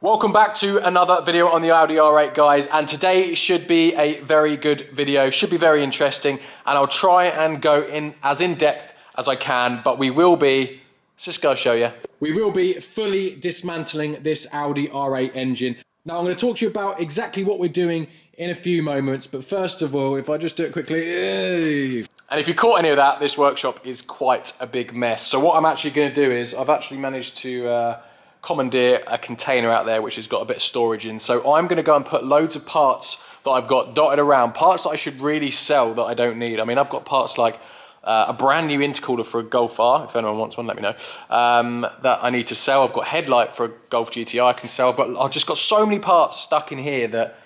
Welcome back to another video on the Audi R8, guys, and today should be a very good video, should be very interesting, and I'll try and go in as in-depth as I can, but we will be, let's just go show you. We will be fully dismantling this Audi R8 engine. Now I'm going to talk to you about exactly what we're doing in a few moments, but first of all, if I just do it quickly, and if you caught any of that, this workshop is quite a big mess. So what I'm actually going to do is, I've actually managed to commandeer a container out there which has got a bit of storage in. So I'm going to go and put loads of parts that I've got dotted around, parts that I should really sell that I don't need. I mean, I've got parts like a brand new intercooler for a Golf R, if anyone wants one, let me know, that I need to sell. I've got headlight for a Golf GTI I can sell, but I've just got so many parts stuck in here that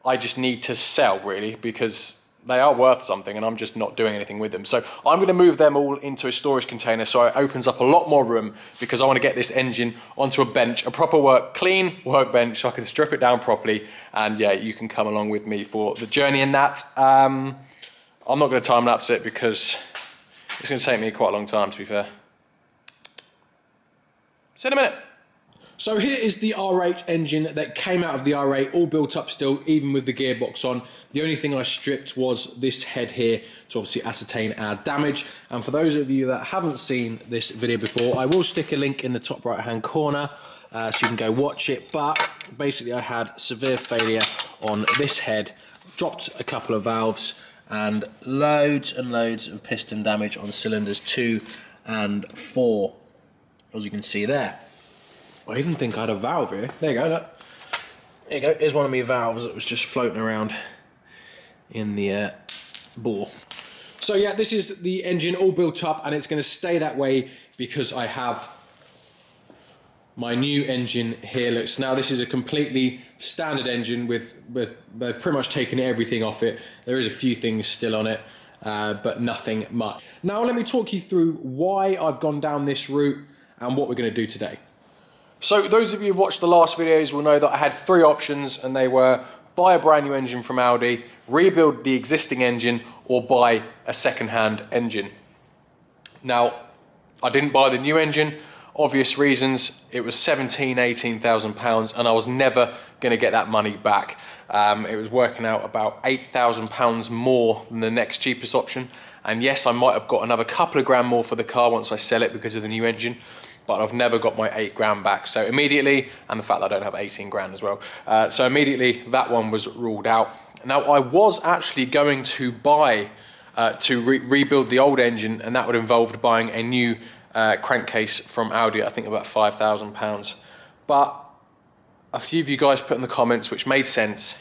I just need to sell, really, because they are worth something and I'm just not doing anything with them. So I'm going to move them all into a storage container so it opens up a lot more room, because I want to get this engine onto a bench, a proper clean workbench, so I can strip it down properly, and yeah, you can come along with me for the journey in that. I'm not going to time lapse it because it's going to take me quite a long time, to be fair. See you in a minute. So here is the R8 engine that came out of the R8, all built up still, even with the gearbox on. The only thing I stripped was this head here to obviously ascertain our damage. And for those of you that haven't seen this video before, I will stick a link in the top right hand corner so you can go watch it. But basically I had severe failure on this head, dropped a couple of valves, and loads of piston damage on cylinders 2 and 4, as you can see there. I even think I had a valve here. There you go, look. There you go, here's one of my valves that was just floating around in the bore. So yeah, this is the engine all built up, and it's going to stay that way because I have my new engine here. Looks, now this is a completely standard engine with they've pretty much taken everything off it. There is a few things still on it, but nothing much. Now let me talk you through why I've gone down this route and what we're going to do today. So those of you who've watched the last videos will know that I had 3 options, and they were buy a brand new engine from Audi, rebuild the existing engine, or buy a second-hand engine. Now, I didn't buy the new engine, obvious reasons. It was £18,000, and I was never going to get that money back. It was working out about £8,000 more than the next cheapest option. And yes, I might have got another couple of grand more for the car once I sell it because of the new engine, but I've never got my 8 grand back. So immediately, and the fact that I don't have 18 grand as well, so immediately that one was ruled out. Now I was actually going to buy, rebuild the old engine, and that would involve buying a new crankcase from Audi, I think about £5,000. But a few of you guys put in the comments, which made sense,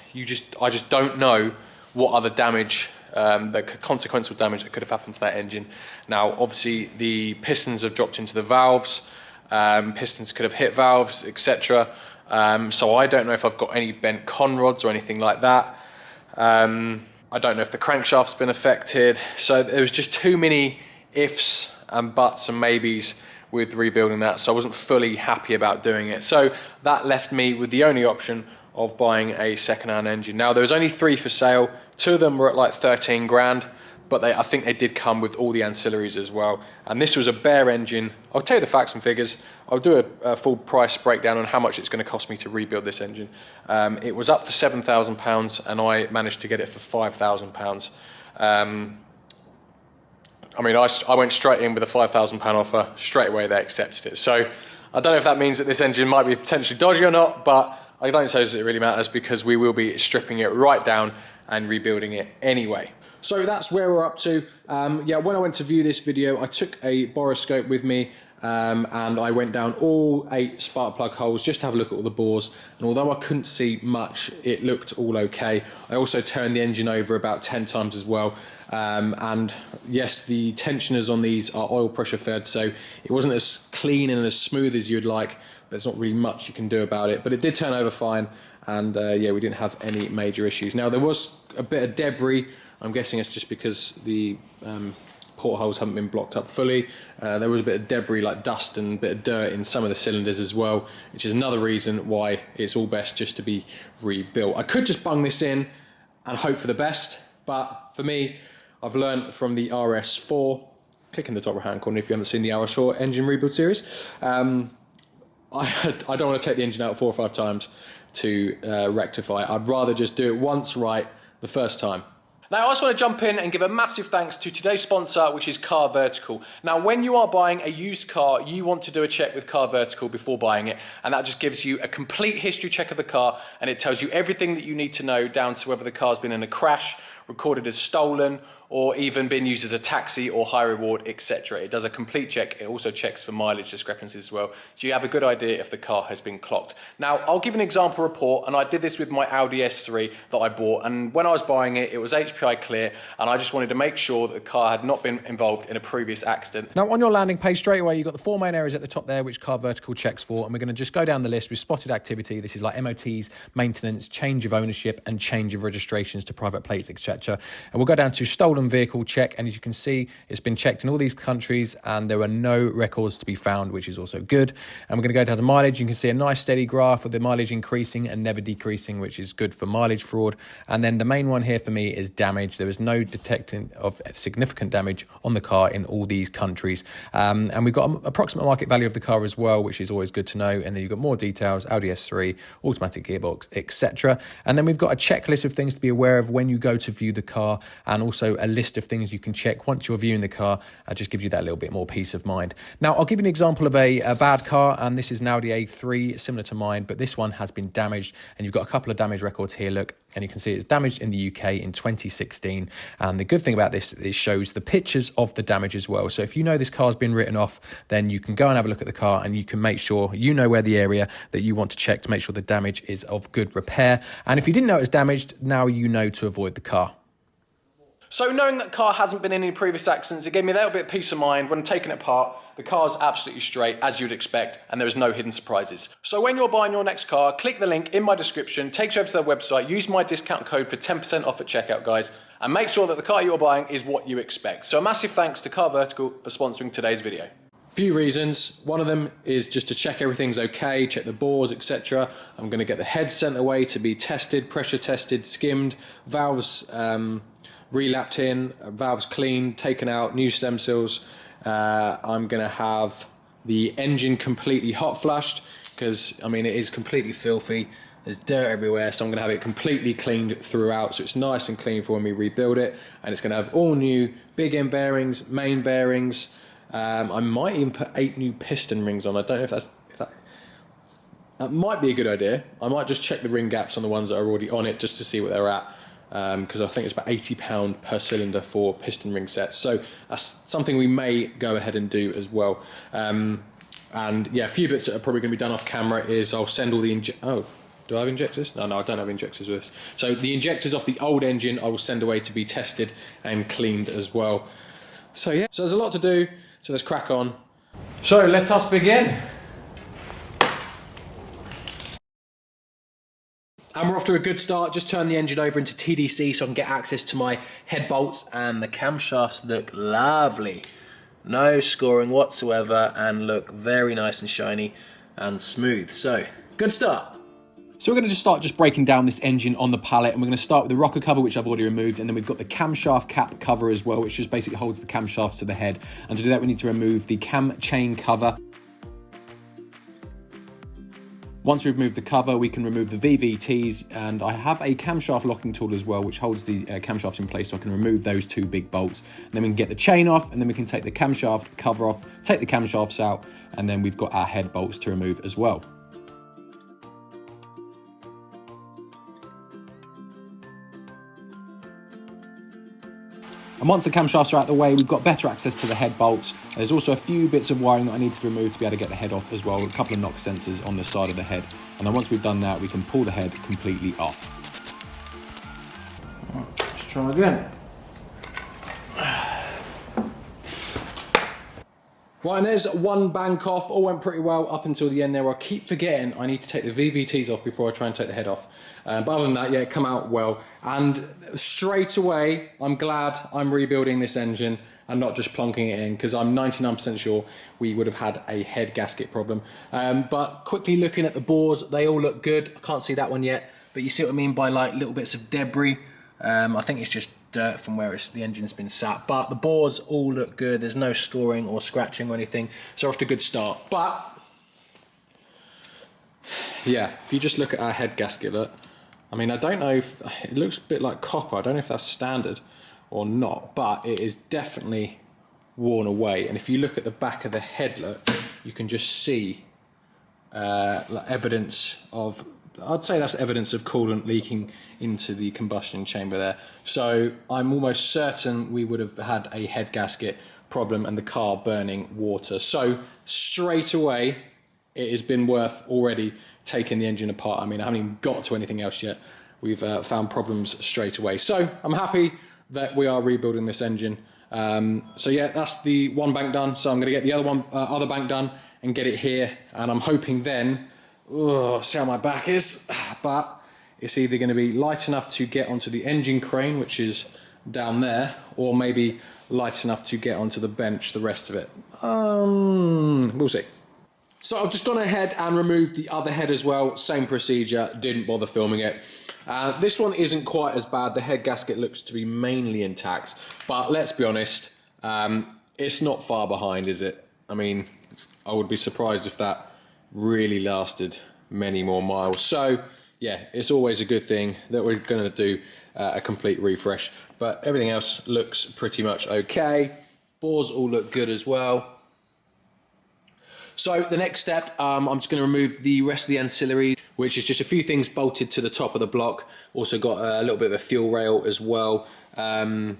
I just don't know what other damage, consequential damage that could have happened to that engine. Now obviously the pistons have dropped into the valves, pistons could have hit valves, etc. So I don't know if I've got any bent con rods or anything like that. I don't know if the crankshaft's been affected. So there was just too many ifs and buts and maybes with rebuilding that, so I wasn't fully happy about doing it. So that left me with the only option of buying a second-hand engine. Now there was only 3 for sale. 2 of them were at like 13 grand, but I think they did come with all the ancillaries as well. And this was a bare engine. I'll tell you the facts and figures. I'll do a full price breakdown on how much it's going to cost me to rebuild this engine. It was up for £7,000, and I managed to get it for £5,000. I mean, I went straight in with a £5,000 offer. Straight away they accepted it. So I don't know if that means that this engine might be potentially dodgy or not, but I don't suppose it really matters because we will be stripping it right down and rebuilding it anyway. So that's where we're up to. Yeah, when I went to view this video, I took a boroscope with me, and I went down all 8 spark plug holes just to have a look at all the bores. And although I couldn't see much, it looked all okay. I also turned the engine over about 10 times as well. And yes, the tensioners on these are oil pressure fed, so it wasn't as clean and as smooth as you'd like. There's not really much you can do about it, but it did turn over fine, and yeah, we didn't have any major issues. Now there was a bit of debris. I'm guessing it's just because the portholes haven't been blocked up fully. There was a bit of debris, like dust and a bit of dirt in some of the cylinders as well, which is another reason why it's all best just to be rebuilt. I could just bung this in and hope for the best, but for me, I've learned from the RS4, click in the top right hand corner if you haven't seen the RS4 engine rebuild series, I don't want to take the engine out 4 or 5 times to rectify it. I'd rather just do it once right the first time. Now, I just want to jump in and give a massive thanks to today's sponsor, which is Car Vertical. Now, when you are buying a used car, you want to do a check with Car Vertical before buying it, and that just gives you a complete history check of the car, and it tells you everything that you need to know, down to whether the car's been in a crash, recorded as stolen, or even been used as a taxi or high reward, etc. It does a complete check. It also checks for mileage discrepancies as well, so you have a good idea if the car has been clocked. Now, I'll give an example report, and I did this with my Audi S3 that I bought, and when I was buying it, it was HPI clear, and I just wanted to make sure that the car had not been involved in a previous accident. Now, on your landing page straight away, you've got the 4 main areas at the top there, which Car Vertical checks for, and we're going to just go down the list with spotted activity. This is like MOTs, maintenance, change of ownership, and change of registrations to private plates, etc. And we'll go down to stolen vehicle check, and as you can see, it's been checked in all these countries, and there are no records to be found, which is also good. And we're going to go down to mileage. You can see a nice steady graph with the mileage increasing and never decreasing, which is good for mileage fraud. And then the main one here for me is damage. There is no detecting of significant damage on the car in all these countries. And we've got an approximate market value of the car as well, which is always good to know. And then you've got more details, Audi S3, automatic gearbox, etc. And then we've got a checklist of things to be aware of when you go to view the car, and also a list of things you can check once you're viewing the car. Just gives you that little bit more peace of mind. Now, I'll give you an example of a bad car, and this is an Audi A3, similar to mine, but this one has been damaged, and you've got a couple of damage records here, look, and you can see it's damaged in the UK in 2016. And the good thing about this, it shows the pictures of the damage as well. So if you know this car's been written off, then you can go and have a look at the car, and you can make sure you know where the area that you want to check to make sure the damage is of good repair. And if you didn't know it was damaged, now you know to avoid the car. So knowing that the car hasn't been in any previous accidents, it gave me a little bit of peace of mind when taking it apart. The car's absolutely straight, as you'd expect, and there is no hidden surprises. So when you're buying your next car, click the link in my description, takes you over to their website, use my discount code for 10% off at checkout, guys, and make sure that the car you're buying is what you expect. So a massive thanks to Car Vertical for sponsoring today's video. Few reasons. One of them is just to check everything's okay, check the bores, etc. I'm going to get the head sent away to be tested, pressure tested, skimmed, valves relapped in, valves cleaned, taken out, new stem seals. I'm going to have the engine completely hot flushed, because I mean it is completely filthy. There's dirt everywhere, so I'm going to have it completely cleaned throughout, so it's nice and clean for when we rebuild it. And it's going to have all new big end bearings, main bearings. I might even put 8 new piston rings on. I don't know if that might be a good idea. I might just check the ring gaps on the ones that are already on it, just to see what they're at. Because I think it's about £80 per cylinder for piston ring sets. So that's something we may go ahead and do as well. And yeah, a few bits that are probably going to be done off camera is I'll send all the do I have injectors? No, I don't have injectors with this. So the injectors off the old engine I will send away to be tested and cleaned as well. So yeah, so there's a lot to do. So let's crack on. So let us begin. And we're off to a good start. Just turn the engine over into TDC so I can get access to my head bolts, and the camshafts look lovely. No scoring whatsoever, and look very nice and shiny and smooth. So, good start. So we're going to just start breaking down this engine on the pallet, and we're going to start with the rocker cover, which I've already removed, and then we've got the camshaft cap cover as well, which just basically holds the camshafts to the head. And to do that, we need to remove the cam chain cover. Once we've removed the cover, we can remove the VVTs, and I have a camshaft locking tool as well, which holds the camshafts in place, so I can remove those 2 big bolts. And then we can get the chain off, and then we can take the camshaft cover off, take the camshafts out, and then we've got our head bolts to remove as well. And once the camshafts are out of the way, we've got better access to the head bolts. There's also a few bits of wiring that I need to remove to be able to get the head off as well, a couple of knock sensors on the side of the head. And then once we've done that, we can pull the head completely off. Let's try again. Right, and there's one bank off. All went pretty well up until the end there. I keep forgetting I need to take the VVTs off before I try and take the head off. But other than that, yeah, it come out well. And straight away, I'm glad I'm rebuilding this engine and not just plonking it in, because I'm 99% sure we would have had a head gasket problem. But quickly looking at the bores, they all look good. I can't see that one yet, but you see what I mean by like little bits of debris. I think it's just dirt from where the engine's been sat, but the bores all look good. There's no scoring or scratching or anything, so off to a good start. But Yeah, if you just look at our head gasket, look. I mean, I don't know if, it looks a bit like copper. I don't know if that's standard or not, but it is definitely worn away. And if you look at the back of the head, look, you can just see like evidence of, I'd say that's evidence of coolant leaking into the combustion chamber there. So I'm almost certain we would have had a head gasket problem and the car burning water. So straight away, it has been worth already taking the engine apart. I mean, I haven't even got to anything else yet. We've found problems straight away. So I'm happy that we are rebuilding this engine. So yeah, that's the one bank done. So I'm gonna get the other bank done and get it here. And I'm hoping then, see how my back is, but it's either gonna be light enough to get onto the engine crane, which is down there, or maybe light enough to get onto the bench, the rest of it. We'll see. So I've just gone ahead and removed the other head as well. Same procedure, didn't bother filming it. This one isn't quite as bad. The head gasket looks to be mainly intact, but let's be honest, it's not far behind, is it? I mean, I would be surprised if that really lasted many more miles. So yeah, it's always a good thing that we're gonna do a complete refresh, but everything else looks pretty much okay. Bores all look good as well. So the next step, I'm just going to remove the rest of the ancillary, which is just a few things bolted to the top of the block. Also got a little bit of a fuel rail as well. And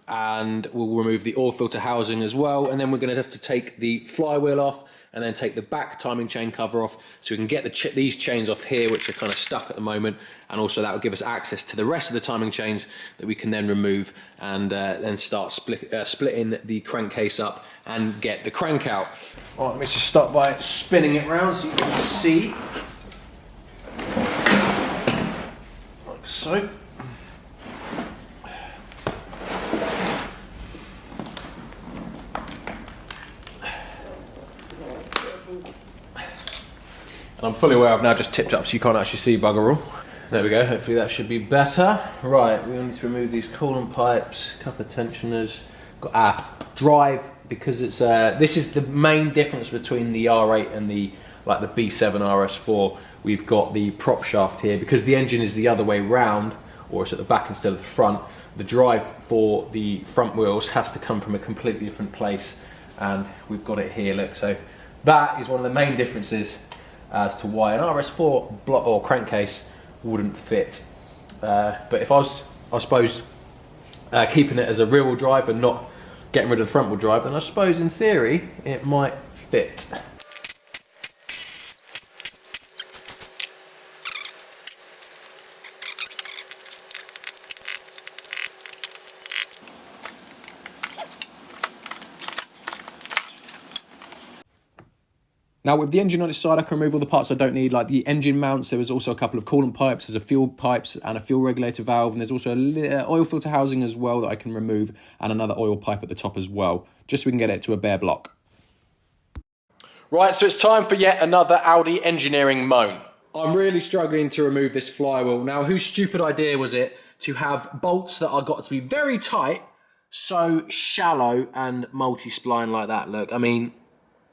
we'll remove the oil filter housing as well. And then we're going to have to take the flywheel off and then take the back timing chain cover off, so we can get these chains off here, which are kind of stuck at the moment. And also that will give us access to the rest of the timing chains that we can then remove and then start splitting the crankcase up and get the crank out. All right, let me just start by spinning it round so you can see. Like so. And I'm fully aware I've now just tipped up so you can't actually see bugger all. There we go, hopefully that should be better. Right, we need to remove these coolant pipes, a couple of tensioners. Got our drive, because it's this is the main difference between the R8 and the B7 RS4. We've got the prop shaft here, because the engine is the other way round, or it's at the back instead of the front. The drive for the front wheels has to come from a completely different place, and we've got it here, look. So that is one of the main differences as to why an RS4 block or crankcase wouldn't fit. But if I suppose, keeping it as a rear wheel drive and not getting rid of the front wheel drive, then I suppose in theory it might fit. Now with the engine on its side, I can remove all the parts I don't need, like the engine mounts. There was also a couple of coolant pipes, there's a fuel pipes and a fuel regulator valve, and there's also a oil filter housing as well that I can remove, and another oil pipe at the top as well, just so we can get it to a bare block. Right, so it's time for yet another Audi engineering moan. I'm really struggling to remove this flywheel. Now, whose stupid idea was it to have bolts that are got to be very tight, so shallow and multi-spline like that? Look, I mean,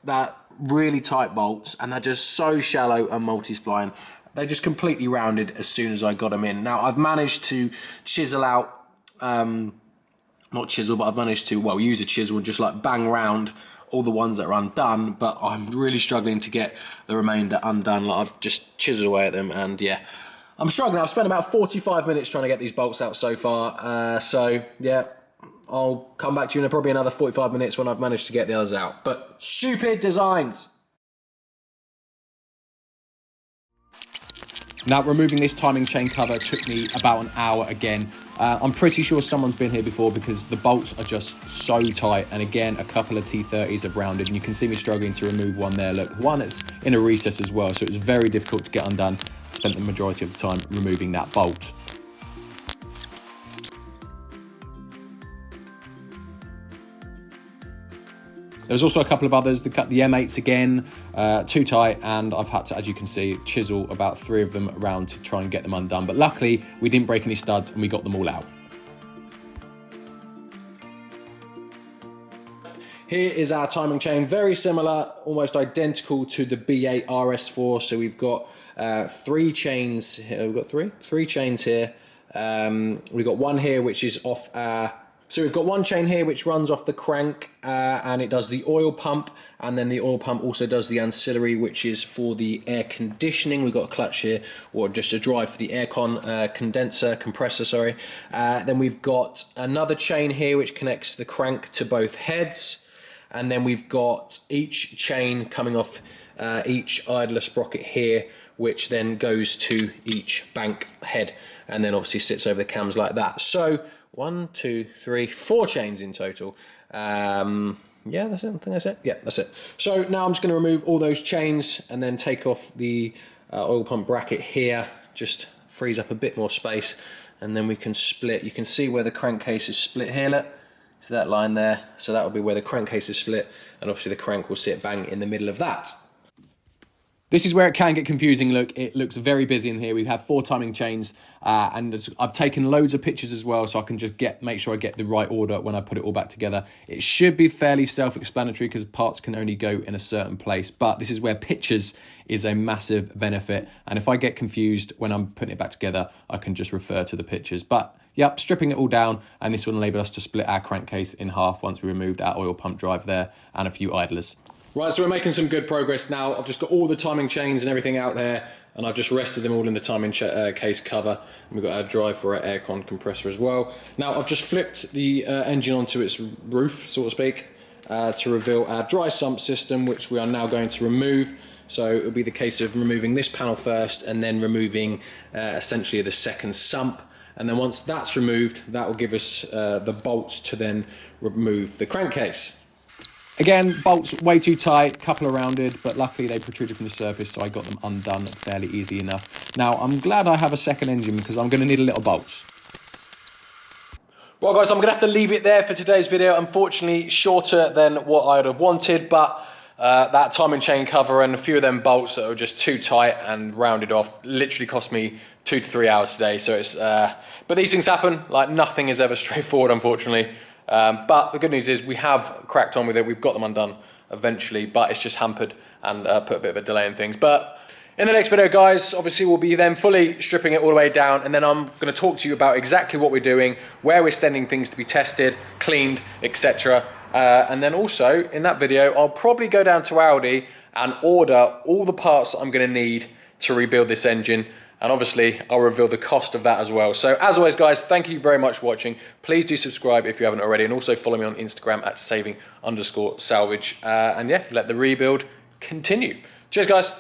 that really tight bolts, and they're just so shallow and multi-spline. They just completely rounded as soon as I got them in. Now I've managed to chisel out, not chisel, but I've managed to, well, use a chisel and just like bang around all the ones that are undone, but I'm really struggling to get the remainder undone. Like, I've just chiseled away at them, and yeah, I'm struggling. I've spent about 45 minutes trying to get these bolts out so far, so yeah, I'll come back to you in probably another 45 minutes when I've managed to get the others out. But stupid designs. Now, removing this timing chain cover took me about an hour again. I'm pretty sure someone's been here before, because the bolts are just so tight. And again, a couple of T30s have rounded, and you can see me struggling to remove one there. Look, one that's in a recess as well, so it was very difficult to get undone. Spent the majority of the time removing that bolt. There's also a couple of others. The M8s again, too tight, and I've had to, as you can see, chisel about 3 of them around to try and get them undone. But luckily, we didn't break any studs and we got them all out. Here is our timing chain, very similar, almost identical to the B8 RS4. So we've got 3 chains here. We've got three chains here. We've got one here which is off so we've got one chain here which runs off the crank and it does the oil pump, and then the oil pump also does the ancillary, which is for the air conditioning. We've got a clutch here, or just a drive for the aircon compressor, sorry. Then we've got another chain here which connects the crank to both heads, and then we've got each chain coming off each idler sprocket here, which then goes to each bank head, and then obviously sits over the cams like that. So 1, 2, 3, 4 chains in total. Yeah, that's it. I think that's it. Yeah, that's it. So now I'm just going to remove all those chains and then take off the oil pump bracket here. Just frees up a bit more space, and then we can split. You can see where the crankcase is split here. Look, see that line there? So that will be where the crankcase is split, and obviously the crank will sit bang in the middle of that. This is where it can get confusing. Look, it looks very busy in here. We have 4 timing chains, and I've taken loads of pictures as well, so I can just make sure I get the right order when I put it all back together. It should be fairly self-explanatory because parts can only go in a certain place, but this is where pictures is a massive benefit. And if I get confused when I'm putting it back together, I can just refer to the pictures. But yep, stripping it all down, and this will enable us to split our crankcase in half once we removed our oil pump drive there and a few idlers. Right, so we're making some good progress now. I've just got all the timing chains and everything out there, and I've just rested them all in the timing case cover. And we've got our drive for our aircon compressor as well. Now I've just flipped the engine onto its roof, so to speak, to reveal our dry sump system, which we are now going to remove. So it'll be the case of removing this panel first, and then removing essentially the second sump. And then once that's removed, that will give us the bolts to then remove the crankcase. Again, bolts way too tight, couple are rounded, but luckily they protruded from the surface, so I got them undone fairly easy enough. Now, I'm glad I have a second engine because I'm going to need a little bolts. Well guys, I'm going to have to leave it there for today's video. Unfortunately, shorter than what I'd have wanted, but that timing chain cover and a few of them bolts that were just too tight and rounded off literally cost me 2 to 3 hours today. So it's, but these things happen, like nothing is ever straightforward, unfortunately. But the good news is we have cracked on with it. We've got them undone eventually, but it's just hampered and put a bit of a delay in things. But in the next video, guys, obviously we'll be then fully stripping it all the way down, and then I'm going to talk to you about exactly what we're doing, where we're sending things to be tested, cleaned, etc. And then also in that video, I'll probably go down to Audi and order all the parts that I'm going to need to rebuild this engine. And obviously, I'll reveal the cost of that as well. So as always, guys, thank you very much for watching. Please do subscribe if you haven't already. And also follow me on Instagram at saving_salvage. And yeah, let the rebuild continue. Cheers, guys.